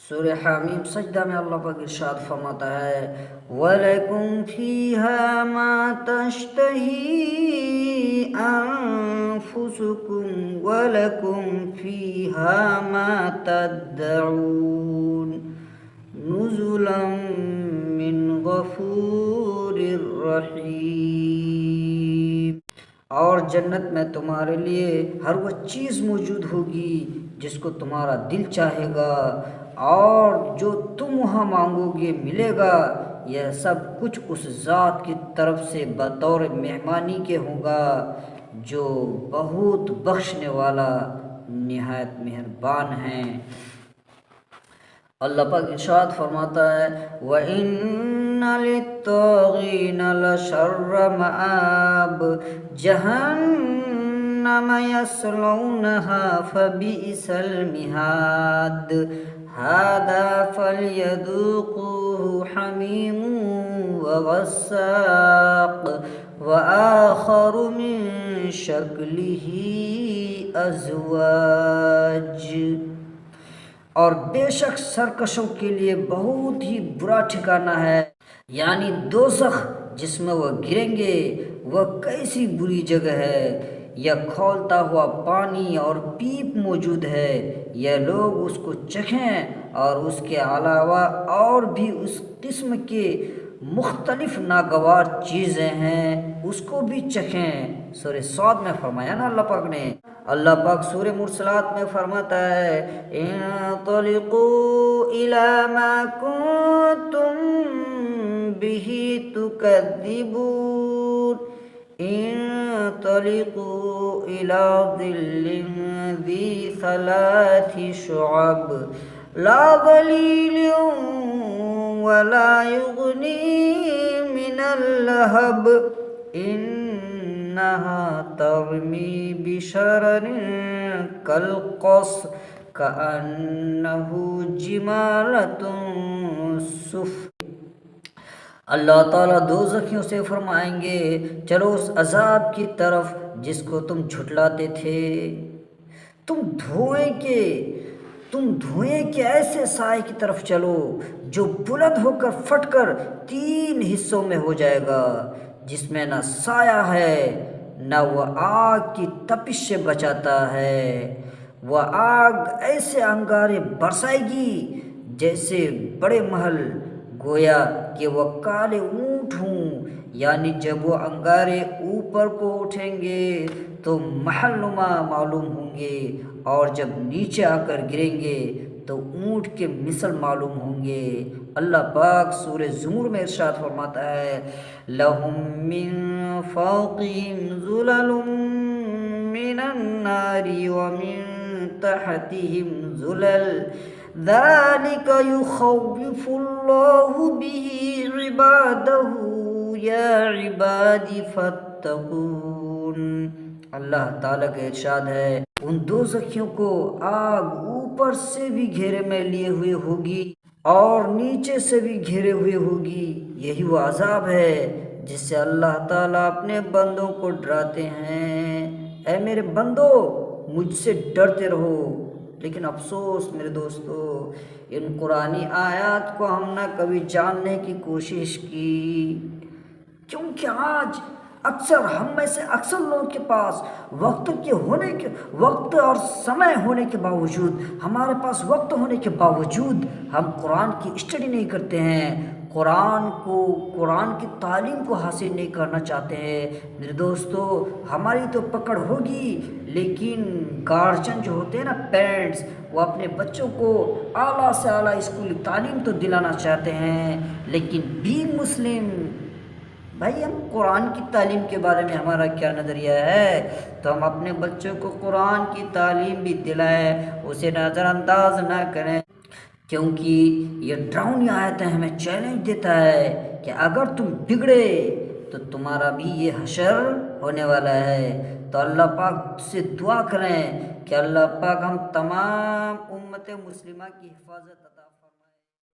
سورہ حامیم سجدہ میں اللہ پاک ارشاد فرماتا ہے وَلَكُمْ فِيهَا مَا تَشْتَهِي أَنفُسُكُمْ وَلَكُمْ فِيهَا مَا تَدَّعُونَ نُزُلًا مِّنْ غَفُورٍ رَّحِيمٍ۔ اور جنت میں تمہارے لیے ہر وہ چیز موجود ہوگی جس کو تمہارا دل چاہے گا، اور جو تم وہاں مانگو گے ملے گا۔ یہ سب کچھ اس ذات کی طرف سے بطور مہمانی کے ہوگا جو بہت بخشنے والا نہایت مہربان ہیں۔ اللہ پاک ارشاد فرماتا ہے وَإِنَّ لِلطَّاغِينَ لَشَرَّ مَآبٍ جَهَنَّمَ يَصْلَوْنَهَا فَبِئْسَ الْمِهَادُ هَذَا فَلْيَذُوقُوهُ حَمِيمٌ وَغَسَّاقٌ وَآخَرُ مِن شَكْلِهِ أَزْوَاجٌ۔ اور بے شک سرکشوں کے لیے بہت ہی برا ٹھکانہ ہے، یعنی دوزخ جس میں وہ گریں گے، وہ کیسی بری جگہ ہے۔ یہ کھولتا ہوا پانی اور پیپ موجود ہے، یہ لوگ اس کو چکھیں اور اس کے علاوہ اور بھی اس قسم کے مختلف ناگوار چیزیں ہیں، اس کو بھی چکھیں۔ سورہ صاد میں فرمایا نا اللہ پاک سورہ مرسلات میں فرماتا ہے انطلقوا الی ما کنتم به تکذبون انطلقوا الی ظل ذی ثلاث شعب لا ظلیل ولا یغنی من اللہب انہا ترمی بشرر کالقصر کأنہ جمالۃ صفر۔ اللہ تعالیٰ دوزخیوں سے فرمائیں گے چلو اس عذاب کی طرف جس کو تم جھٹلاتے تھے، تم دھوئیں کے ایسے سائے کی طرف چلو جو بلند ہو کر پھٹ کر 3 حصوں میں ہو جائے گا، جس میں نہ سایہ ہے نہ وہ آگ کی تپش سے بچاتا ہے۔ وہ آگ ایسے انگارے برسائے گی جیسے بڑے محل، گویا کہ وہ کالے اونٹ ہوں، یعنی جب وہ انگارے اوپر کو اٹھیں گے تو محل نما معلوم ہوں گے، اور جب نیچے آ کر گریں گے تو اونٹ کے مثل معلوم ہوں گے۔ اللہ پاک سورہ زمر میں ارشاد فرماتا ہے لَهُم مِّن فَوْقِهِمْ ظُلَلٌ مِّنَ النَّارِ وَمِن تَحْتِهِمْ ظُلَلٌ ذَلِكَ يُخَوِّفُ اللَّهُ بِهِ عِبَادَهُ يَا عِبَادِ فَاتَّقُونِ۔ اللہ تعالیٰ کا ارشاد ہے ان دوزخیوں کو آگ اوپر سے بھی گھیرے میں لیے ہوئے ہوگی اور نیچے سے بھی گھیرے ہوئے ہوگی، یہی وہ عذاب ہے جس سے اللہ تعالیٰ اپنے بندوں کو ڈراتے ہیں۔ اے میرے بندو مجھ سے ڈرتے رہو، لیکن افسوس میرے دوستو ان قرآنی آیات کو ہم نے کبھی جاننے کی کوشش کی، کیونکہ آج اکثر ہم میں سے اکثر لوگوں کے پاس وقت اور سمے ہونے کے باوجود، ہمارے پاس وقت ہونے کے باوجود ہم قرآن کی اسٹڈی نہیں کرتے ہیں، قرآن کی تعلیم کو حاصل نہیں کرنا چاہتے ہیں۔ میرے دوستو ہماری تو پکڑ ہوگی، لیکن گارجن جو ہوتے ہیں نا پیرنٹس، وہ اپنے بچوں کو اعلیٰ سے اعلیٰ اسکولی تعلیم تو دلانا چاہتے ہیں، لیکن بینگ مسلم بھائی ہم قرآن کی تعلیم کے بارے میں ہمارا کیا نظریہ ہے؟ تو ہم اپنے بچوں کو قرآن کی تعلیم بھی دلائیں، اسے نظر انداز نہ کریں، کیونکہ یہ ڈراؤنی آیتیں ہمیں چیلنج دیتا ہے کہ اگر تم بگڑے تو تمہارا بھی یہ حشر ہونے والا ہے۔ تو اللہ پاک سے دعا کریں کہ اللہ پاک ہم تمام امت مسلمہ کی حفاظت